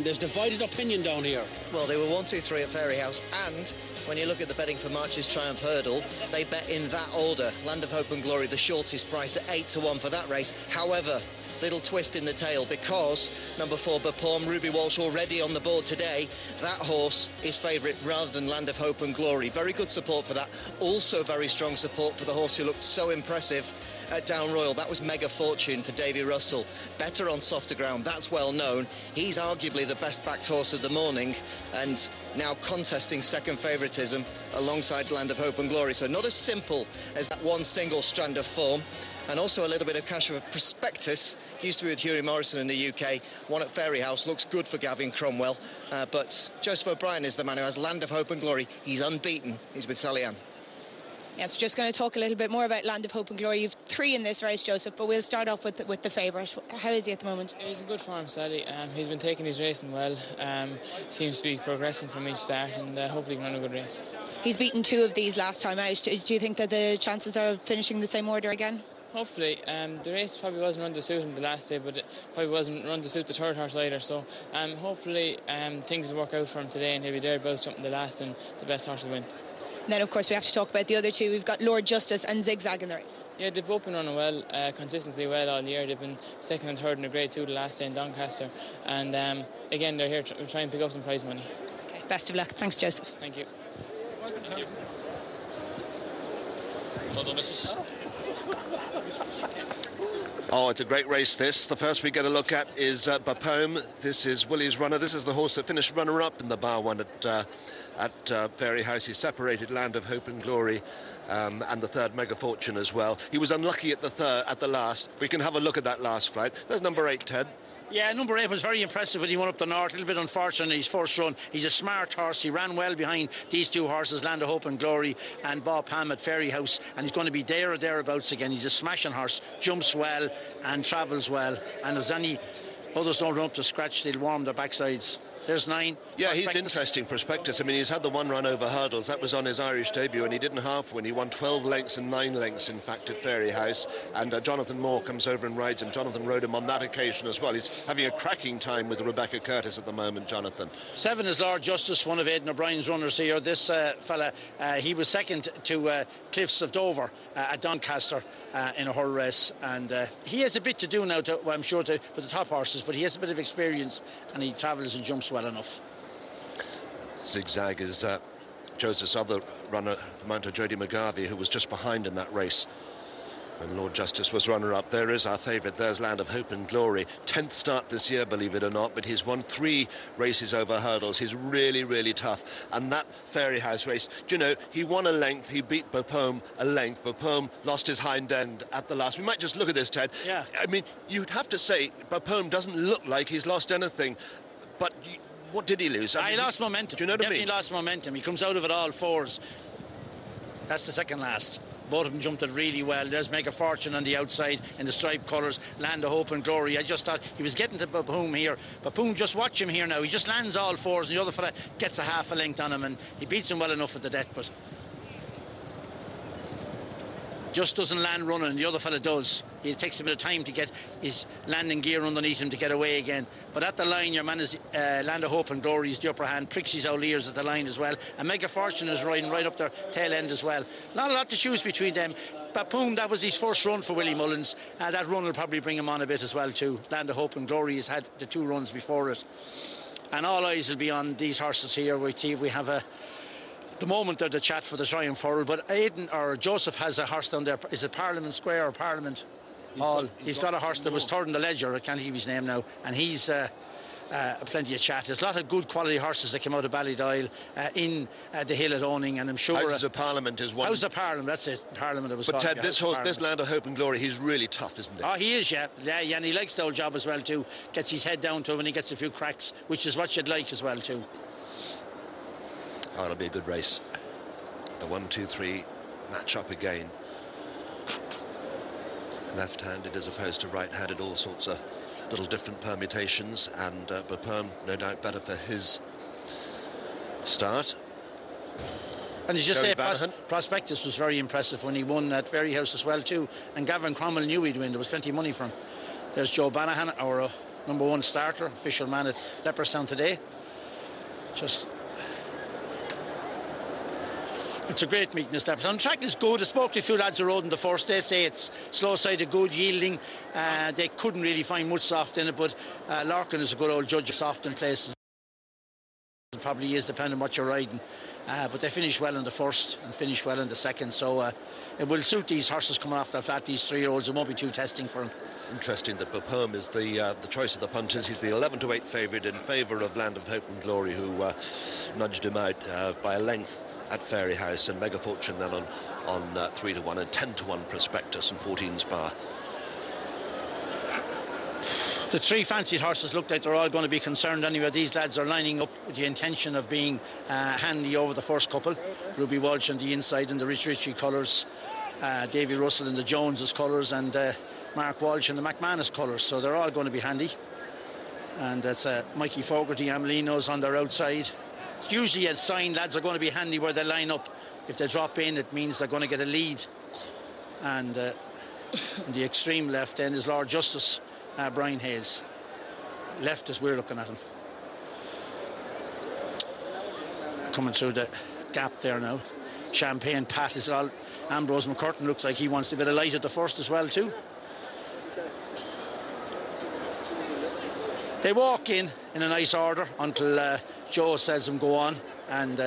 and there's divided opinion down here. Well, they were 1-2-3 at Fairyhouse, and when you look at the betting for March's Triumph Hurdle, they bet in that order. Land of Hope and Glory, the shortest price at 8-1 for that race. However, little twist in the tail, because number 4 Bapaume, Ruby Walsh, already on the board today. That horse is favourite rather than Land of Hope and Glory. Very good support for that. Also very strong support for the horse who looked so impressive at Down Royal. That was Mega Fortune for Davy Russell. Better on softer ground, that's well known. He's arguably the best backed horse of the morning, and now contesting second favouritism alongside Land of Hope and Glory. So not as simple as that one single strand of form. And also a little bit of cash of a prospectus. Used to be with Hughie Morrison in the UK. One at Fairyhouse. Looks good for Gavin Cromwell. But Joseph O'Brien is the man who has Land of Hope and Glory. He's unbeaten. He's with Sally Ann. Yes, we're just going to talk a little bit more about Land of Hope and Glory. You've 3 in this race, Joseph, but we'll start off with the favourite. How is he at the moment? He's in good form, Sally. He's been taking his racing well. Seems to be progressing from each start, and hopefully he can run a good race. He's beaten 2 of these last time out. Do you think that the chances are of finishing the same order again? Hopefully. The race probably wasn't run to suit him the last day, but it probably wasn't run to suit the third horse either. So hopefully things will work out for him today, and he'll be thereabouts jumping the last, and the best horse will win. And then, of course, we have to talk about the other 2. We've got Lord Justice and Zigzag in the race. Yeah, they've both been running well, consistently well all year. They've been second and third in the Grade 2 the last day in Doncaster. And again, they're here to try and pick up some prize money. Okay, best of luck. Thanks, Joseph. Thank you. Thank you. Well done, missus. Oh, it's a great race, this. The first we get a look at is Bapaume. This is Willie's runner. This is the horse that finished runner-up in the Bar 1 at Fairyhouse. He separated Land of Hope and Glory and the third Mega Fortune as well. He was unlucky at the last. We can have a look at that last flight. There's number 8, Ted. Yeah, number 8 was very impressive when he went up the north. A little bit unfortunate in his first run. He's a smart horse. He ran well behind these 2 horses, Land of Hope and Glory and Bapaume at Fairyhouse, and he's going to be there or thereabouts again. He's a smashing horse, jumps well and travels well. And if any others don't run up to scratch, they'll warm their backsides. There's 9. Yeah, he's interesting, Prospectus. I mean, he's had the 1 run over hurdles. That was on his Irish debut, and he didn't half win. He won 12 lengths and 9 lengths, in fact, at Fairyhouse. And Jonathan Moore comes over and rides him. Jonathan rode him on that occasion as well. He's having a cracking time with Rebecca Curtis at the moment, Jonathan. 7 is Lord Justice, one of Aidan O'Brien's runners here. This fella, he was second to Cliffs of Dover at Doncaster in a hurl race. And he has a bit to do now, I'm sure, with the top horses, but he has a bit of experience, and he travels and jumps well enough. Zigzag is Joseph's other runner, the Mounter Jody McGarvey, who was just behind in that race when Lord Justice was runner-up. There is our favourite. There's Land of Hope and Glory. 10th start this year, believe it or not, but he's won 3 races over hurdles. He's really, really tough. And that Fairyhouse race, do you know, he won a length. He beat Bapaume a length. Bapaume lost his hind end at the last. We might just look at this, Ted. Yeah. I mean, you'd have to say Bapaume doesn't look like he's lost anything, but what did he lose? He lost momentum. Do you know what I mean? Definitely lost momentum. He comes out of it all 4s. That's the second last. Both of them jumped it really well. There's Mega Fortune on the outside in the striped colours. Land of Hope and Glory. I just thought he was getting to Bapaume here. Bapaume, just watch him here now. He just lands all 4s, and the other fella gets a half a length on him, and he beats him well enough at the death, but just doesn't land running. The other fella does. It takes a bit of time to get his landing gear underneath him to get away again. But at the line, your man is Land of Hope and Glory is the upper hand. Pricks his old ears at the line as well. And Mega Fortune is riding right up their tail end as well. Not a lot to choose between them. Bapaume, that was his first run for Willie Mullins. That run will probably bring him on a bit as well too. Land of Hope and Glory has had the 2 runs before it. And all eyes will be on these horses here. We see if we have the moment they're the chat for the Triumph Hurl, but Aidan or Joseph has a horse down there. Is it Parliament Square or Parliament Hall? He's got a horse that was third in the Ledger. I can't give his name now, and he's plenty of chat. There's a lot of good quality horses that came out of Ballydoyle in the hill at Owning, and I'm sure Houses of Parliament is one. House of Parliament, that's it. Parliament it was. But called, Ted, this horse, this Land of Hope and Glory, he's really tough, isn't he? Oh, he is, yeah, and he likes the old job as well too. Gets his head down to him and he gets a few cracks, which is what you'd like as well too. Oh, it'll be a good race. The 1-2-3 match up again. Left-handed as opposed to right-handed, all sorts of little different permutations, and Bapaume no doubt better for his start. And as you say, Prospectus was very impressive when he won at Fairyhouse as well too, and Gavin Cromwell knew he'd win. There was plenty of money for him. There's Joe Bannahan, our #1 starter, official man at Leopardstown today. It's a great meeting, this Leopardstown. The track is good. I spoke to a few lads who rode in the first. They say it's slow-sided, good, yielding. They couldn't really find much soft in it, but Larkin is a good old judge of soft in places. It probably is, depending on what you're riding. But they finished well in the first and finished well in the second, so it will suit these horses coming off the flat, these 3-year-olds. It won't be too testing for them. Interesting that Bapaume is the choice of the punters. He's the 11-to-8 favourite in favour of Land of Hope and Glory, who nudged him out by a length at Fairyhouse, and Mega Fortune then on 3-to-1 and 10-to-1 Prospectus and 14's Bar. The 3 fancied horses look like they're all going to be concerned anyway. These lads are lining up with the intention of being handy over the first couple. Ruby Walsh on the inside in the Rich Ritchie colours, Davy Russell in the Joneses colours, and Mark Walsh in the McManus colours. So they're all going to be handy. And that's Mikey Fogarty, Amelino's on their outside. It's usually a sign lads are going to be handy where they line up. If they drop in, it means they're going to get a lead. And on the extreme left end is Lord Justice, Brian Hayes. Left as we're looking at him. Coming through the gap there now. Champagne Pat is all. Ambrose McCurtain looks like he wants a bit of light at the first as well too. They walk in a nice order until Joe says them go on, and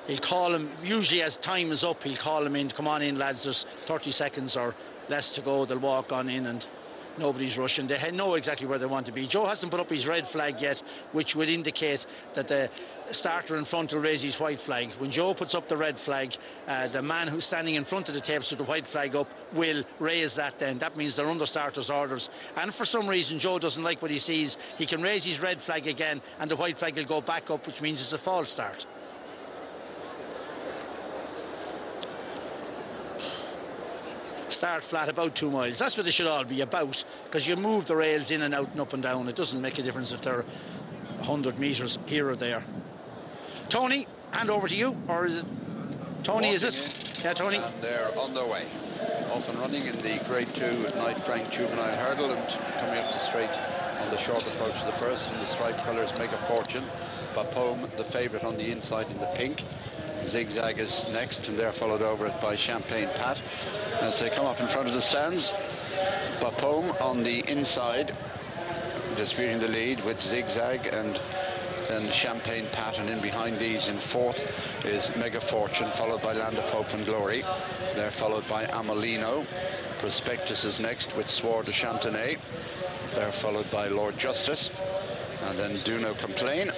he'll call him, usually as time is up, he'll call him in, come on in lads, there's 30 seconds or less to go. They'll walk on in and nobody's rushing. They know exactly where they want to be. Joe hasn't put up his red flag yet, which would indicate that the starter in front will raise his white flag. When Joe puts up the red flag, the man who's standing in front of the tapes with the white flag up will raise that then. That means they're under starter's orders. And for some reason, Joe doesn't like what he sees. He can raise his red flag again and the white flag will go back up, which means it's a false start. Start flat about 2 miles. That's what they should all be about, because you move the rails in and out and up and down. It doesn't make a difference if they're 100 metres here or there. Tony, hand over to you, or is it Tony? Is it? Yeah, Tony. And they're on their way, off and running in the Grade 2 Knight Frank Juvenile hurdle, and coming up the straight on the short approach to the first in the striped colours, Mega Fortune. Bapaume, the favourite, on the inside in the pink. Zigzag is next, and they're followed over it by Champagne Pat. As they come up in front of the stands, Bapaume on the inside, disputing the lead with Zigzag, and then Champagne Pat, and in behind these in fourth is Mega Fortune, followed by Land of Hope and Glory. They're followed by Amelino. Prospectus is next with Sword de Chantenay. They're followed by Lord Justice, and then Do No Complain.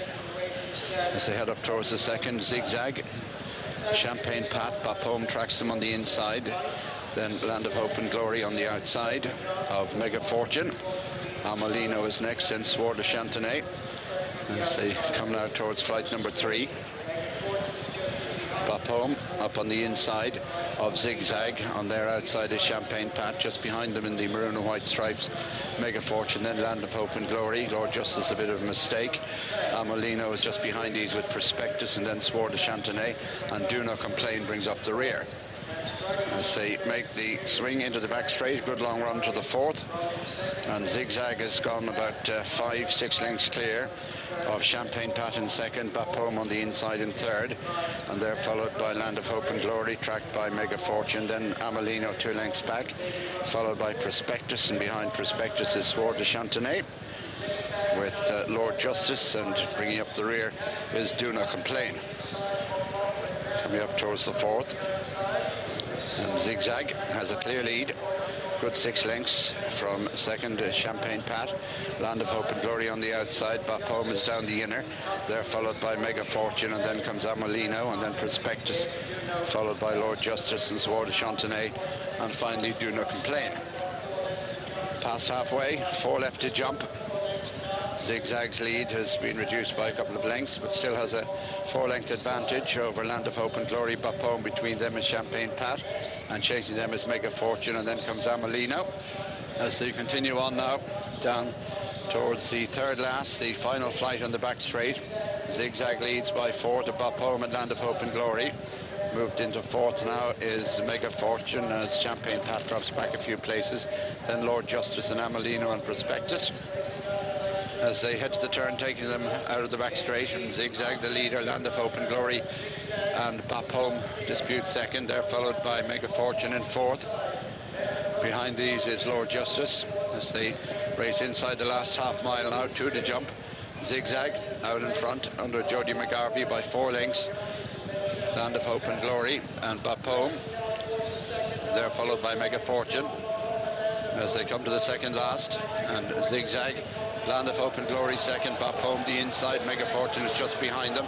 As they head up towards the second, Zigzag, Champagne Pat. Bapaume tracks them on the inside. Then Land of Hope and Glory on the outside of Mega Fortune. Amelino is next, and Sword de Chantenay. As they come now towards flight number 3. Bapaume up on the inside of Zigzag. On their outside is Champagne Pat. Just behind them in the maroon and white stripes, Mega Fortune, then Land of Hope and Glory. Lord Justice, a bit of a mistake. Amelino is just behind these with Prospectus, and then Sword de Chantenay, and Do No Complain brings up the rear. As they make the swing into the back straight, good long run to the fourth, and Zigzag has gone about 5-6 lengths clear of Champagne Pat in second, Bapaume on the inside in third, and they're followed by Land of Hope and Glory, tracked by Mega Fortune, then Amelino 2 lengths back, followed by Prospectus, and behind Prospectus is Sword de Chantenay with Lord Justice, and bringing up the rear is Do No Complain. Coming up towards the fourth, and Zigzag has a clear lead, good 6 lengths from second, Champagne Pat. Land of Hope and Glory on the outside. Bapaume is down the inner. They're followed by Mega Fortune, and then comes Amelino, and then Prospectus, followed by Lord Justice and Sword de Chantenay, and finally Do No Complain. Past halfway, 4 left to jump. Zigzag's lead has been reduced by a couple of lengths, but still has a 4-length advantage over Land of Hope and Glory. Bapaume between them is Champagne Pat, and chasing them is Mega Fortune, and then comes Amelino. As they continue on now, down towards the third last, the final flight on the back straight. Zigzag leads by 4 to Bapaume and Land of Hope and Glory. Moved into fourth now is Mega Fortune, as Champagne Pat drops back a few places. Then Lord Justice and Amelino and Prospectus. as they head to the turn, taking them out of the back straight. And Zigzag, the leader, Land of Hope and Glory and Bapaume dispute second. They're followed by Mega Fortune in fourth. Behind these is Lord Justice as they race inside the last half mile now to the jump. Zigzag out in front under Jody McGarvey by 4 lengths. Land of Hope and Glory and Bapaume. They're followed by Mega Fortune as they come to the second last. And Zigzag, Land of Hope and Glory second, Bapaume the inside. Mega Fortune is just behind them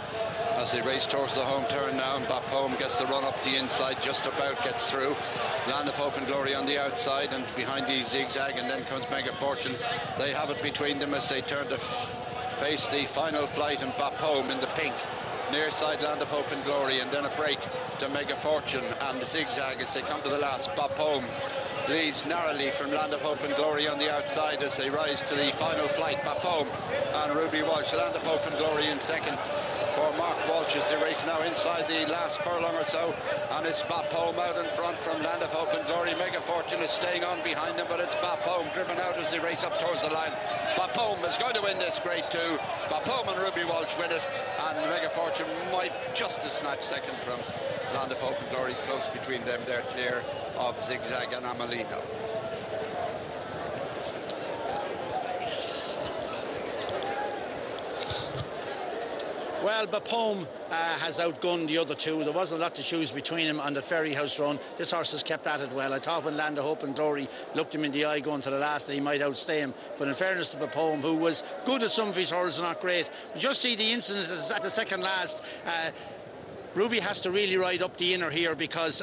as they race towards the home turn now, and Bapaume gets the run up the inside, just about gets through. Land of Hope and Glory on the outside, and behind these Zigzag, and then comes Mega Fortune. They have it between them as they turn to face the final flight, and Bapaume in the pink. Near side Land of Hope and Glory, and then a break to Mega Fortune and Zigzag as they come to the last. Bapaume leads narrowly from Land of Hope and Glory on the outside as they rise to the final flight. Bapaume and Ruby Walsh. Land of Hope and Glory in second for Mark Walsh as they race now inside the last furlong or so, and it's Bapaume out in front from Land of Hope and Glory. Mega Fortune is staying on behind them, but it's Bapaume driven out as they race up towards the line. Bapaume is going to win this grade 2. Bapaume and Ruby Walsh win it, and Mega Fortune might just a snatch second from Land of Hope and Glory. Close between them. They're clear of Zigzag and Amelino. Well, Bapaume has outgunned the other two. There wasn't a lot to choose between him on the Ferry House run. This horse has kept at it well. I thought when Land of Hope and Glory looked him in the eye going to the last that he might outstay him. But in fairness to Bapaume, who was good at some of his hurls and not great, we just see the incident at the second last. Ruby has to really ride up the inner here because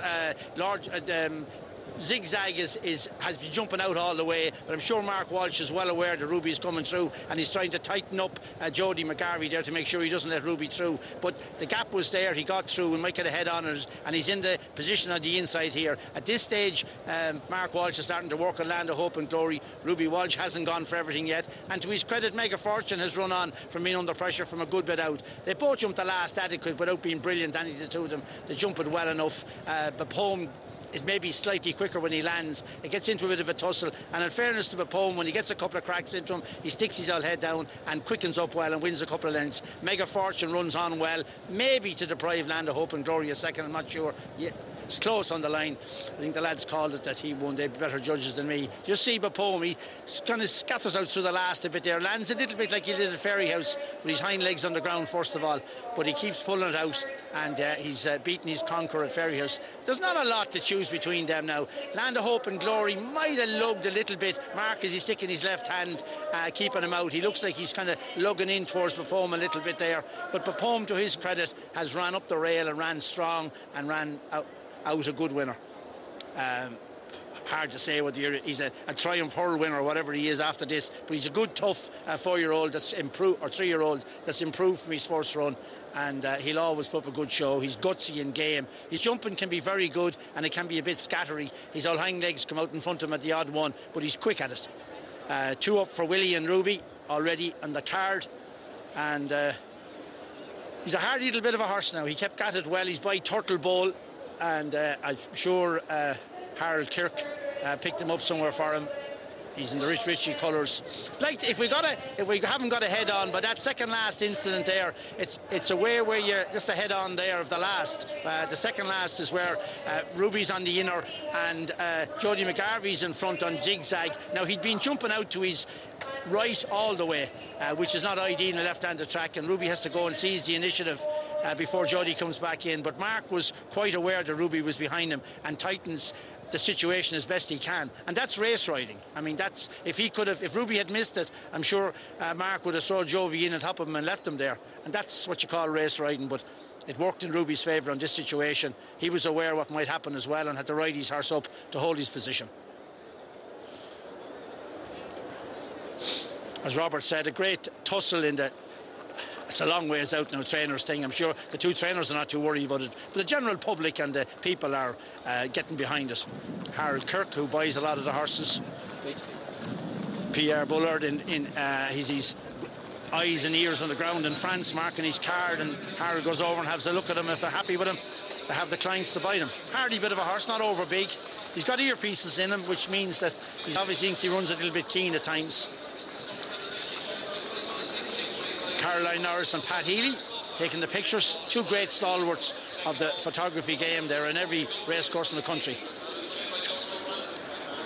Zigzag has been jumping out all the way, but I'm sure Mark Walsh is well aware that Ruby's coming through, and he's trying to tighten up Jody McGarvey there to make sure he doesn't let Ruby through. But the gap was there, he got through and might get a head on it, and he's in the position on the inside here. At this stage, Mark Walsh is starting to work on Land of Hope and Glory. Ruby Walsh hasn't gone for everything yet, and to his credit, Mega Fortune has run on from being under pressure from a good bit out. They both jumped the last adequate without being brilliant, any of the two of them. They jumped it well enough. Bapaume is maybe slightly quicker when he lands. It gets into a bit of a tussle, and in fairness to Bapaume, when he gets a couple of cracks into him, he sticks his old head down and quickens up well and wins a couple of lengths. Mega Fortune runs on well, maybe to deprive Land of Hope and Glory a second, I'm not sure. Yeah, it's close on the line. I think the lads called it that he won. They're better judges than me. Just see Bapaume, he kind of scatters out through the last a bit there, lands a little bit like he did at Ferry House with his hind legs on the ground first of all, but he keeps pulling it out, and he's beaten his conqueror at Ferry House. There's not a lot to choose between them now. Land of Hope and Glory might have lugged a little bit. Mark, as he's sticking his left hand, keeping him out. He looks like he's kind of lugging in towards Bapaume a little bit there, but Bapaume, to his credit, has ran up the rail and ran strong and ran out a good winner. Hard to say whether he's a Triumph Hurl winner or whatever he is after this, but he's a good, tough 4-year-old that's improved, or 3-year-old that's improved from his first run, and he'll always put up a good show. He's gutsy in game. His jumping can be very good, and it can be a bit scattery. His old hind legs come out in front of him at the odd one, but he's quick at it. 2 up for Willie and Ruby already on the card, and he's a hard little bit of a horse now. He kept at it well. He's by Turtle Bowl, and I'm sure Harold Kirk picked him up somewhere for him. He's in the Rich Richie colours. Like if we haven't got a head on, but that second last incident there, it's a way where you're just a head on there of the last. The second last is where Ruby's on the inner and Jody McGarvey's in front on Zigzag. Now he'd been jumping out to his right all the way, which is not ideal in the left-handed track, and Ruby has to go and seize the initiative before Jody comes back in. But Mark was quite aware that Ruby was behind him and tightens the situation as best he can, and that's race riding. I mean, that's if Ruby had missed it, I'm sure Mark would have thrown Jovi in on top of him and left him there, and that's what you call race riding. But it worked in Ruby's favour on this situation. He was aware what might happen as well and had to ride his horse up to hold his position. As Robert said, a great tussle in the... It's a long ways out now, trainers thing. I'm sure the two trainers are not too worried about it, but the general public and the people are getting behind it. Harold Kirk, who buys a lot of the horses. Pierre Bullard, he's his eyes and ears on the ground in France, marking his card, and Harold goes over and has a look at him. If they're happy with him, they have the clients to buy them. Hardy bit of a horse, not over big. He's got earpieces in him, which means that he obviously thinks he runs a little bit keen at times. Caroline Norris and Pat Healy taking the pictures. Two great stalwarts of the photography game. They're in every racecourse in the country.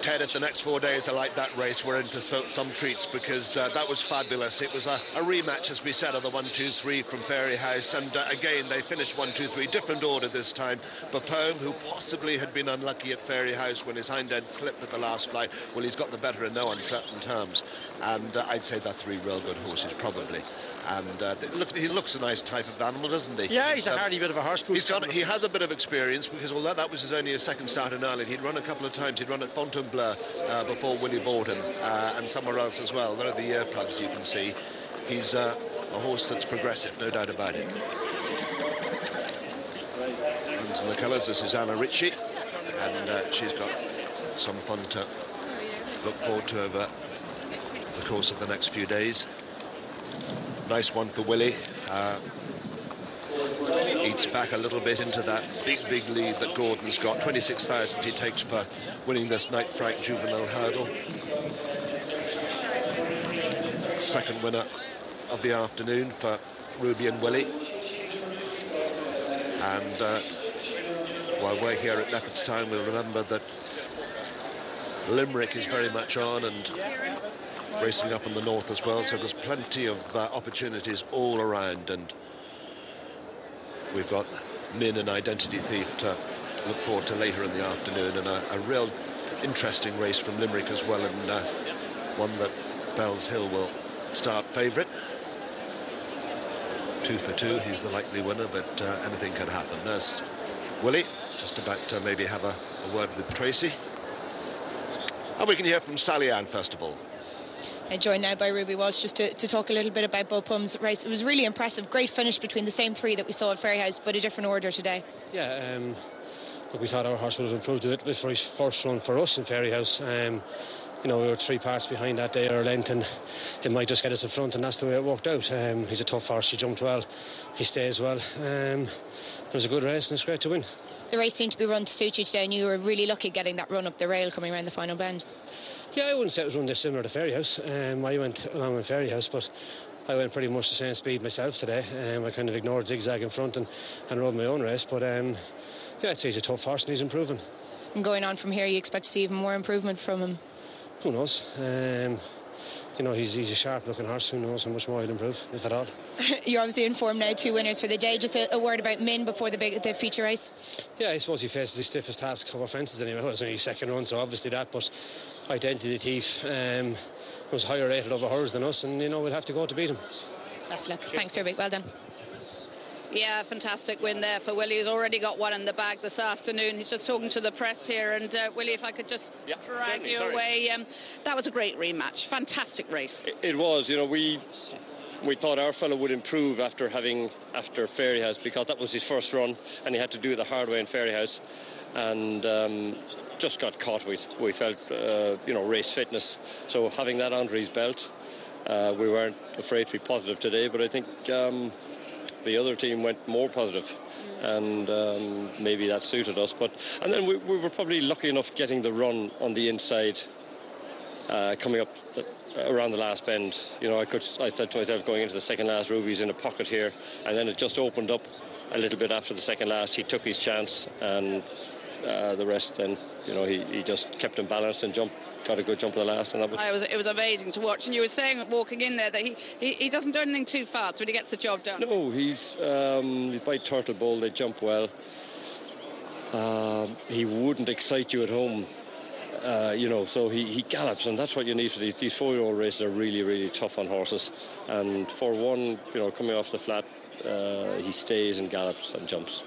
Ted, at the next 4 days, I like that race. We're into some treats because that was fabulous. It was a rematch, as we said, of the 1-2-3 from Fairyhouse. And again, they finished 1-2-3, different order this time. Bapaume, who possibly had been unlucky at Fairyhouse when his hind end slipped at the last flight, well, he's got the better in no uncertain terms. And I'd say they're three real good horses, probably. And he looks a nice type of animal, doesn't he? Yeah, he's a hardy bit of a horse. He has a bit of experience because although that was only his second start in Ireland, he'd run a couple of times. He'd run at Fontainebleau before Willie bought him and somewhere else as well. There are the earplugs you can see. He's a horse that's progressive, no doubt about it. Runs in the colours, this is Anna Ritchie, and she's got some fun to look forward to over the course of the next few days. Nice one for Willie. Eats back a little bit into that big lead that Gordon's got. 26,000 he takes for winning this Knight Frank Juvenile hurdle. Second winner of the afternoon for Ruby and Willie. And while we're here at Leopardstown, we'll remember that Limerick is very much on and racing up in the north as well, so there's plenty of opportunities all around, and we've got Min and Identity Thief to look forward to later in the afternoon, and a real interesting race from Limerick as well, and one that Bell's Hill will start favourite. 2 for 2, he's the likely winner, but anything can happen. There's Willie, just about to maybe have a word with Tracy. And we can hear from Sally Ann first of all. Joined now by Ruby Walsh just to talk a little bit about Bapaume's race. It was really impressive, great finish between the same three that we saw at Fairyhouse, but a different order today. Yeah, look, we thought our horse would have improved a little bit for his first run for us in Fairyhouse. You know, we were 3 parts behind that day, our length, and it might just get us in front, and that's the way it worked out. He's a tough horse, he jumped well, he stays well. It was a good race, and it's great to win. The race seemed to be run to suit you today, and you were really lucky getting that run up the rail coming around the final bend. Yeah, I wouldn't say it was run this similar to Fairyhouse. I went along with Fairyhouse, but I went pretty much the same speed myself today. I kind of ignored Zigzag in front and rode my own race, but yeah, I'd say he's a tough horse and he's improving. And going on from here, you expect to see even more improvement from him? Who knows? You know, he's a sharp-looking horse. Who knows how much more he'll improve, if at all. You're obviously in form now, 2 winners for the day. Just a word about Min before the feature race. Yeah, I suppose he faces his stiffest task over fences anyway. Well, it's only his second run, so obviously that. But Identity Thief was higher rated over hers than us, and you know we'll have to go to beat him. Best of luck. Thanks, Ruby. Well done. Yeah, fantastic win there for Willie. He's already got one in the bag this afternoon. He's just talking to the press here. And Willie, if I could just drag you away. That was a great rematch. Fantastic race. It was. You know, we thought our fellow would improve after Fairyhouse, because that was his first run and he had to do it the hard way in Fairyhouse. And just got caught. We felt, you know, race fitness. So having that under his belt, we weren't afraid to be positive today. But I think the other team went more positive, and maybe that suited us. And then we were probably lucky enough getting the run on the inside, coming up around the last bend. You know, I said to myself going into the second last, Ruby's in a pocket here, and then it just opened up a little bit after the second last. He took his chance, and the rest then, you know, he just kept him balanced and got a good jump at the last, and it was amazing to watch. And you were saying walking in there that he doesn't do anything too fast, but he gets the job done. No, he's by Turtle Bull, they jump well. He wouldn't excite you at home, you know, so he gallops, and that's what you need for these 4-year-old races. Are really, really tough on horses, and for one, you know, coming off the flat, he stays and gallops and jumps.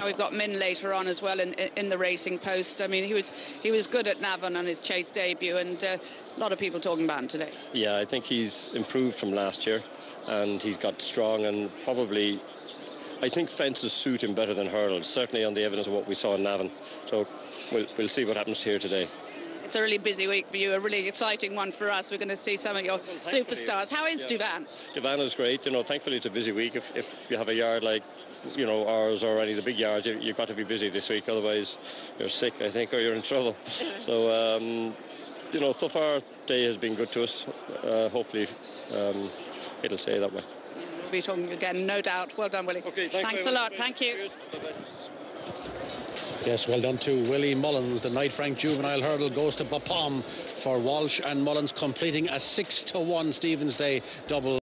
We've got Min later on as well in the racing post. I mean, he was good at Navan on his chase debut, and a lot of people talking about him today. Yeah, I think he's improved from last year, and he's got strong, and probably, I think fences suit him better than hurdles, certainly on the evidence of what we saw in Navan. So we'll see what happens here today. It's a really busy week for you, a really exciting one for us. We're going to see some of your superstars. How is Duvan? Duvan is great. You know, thankfully it's a busy week. If you have a yard like, you know, ours or any of the big yards, you've got to be busy this week, otherwise you're sick, I think, or you're in trouble. So, you know, so far the day has been good to us. Hopefully it'll stay that way. We'll be talking again, no doubt. Well done, Willie. Okay, thanks a lot. Thank you. Cheers. Yes, well done to Willie Mullins. The Knight Frank Juvenile hurdle goes to Bapaume for Walsh and Mullins, completing a 6-1 Stevens Day double.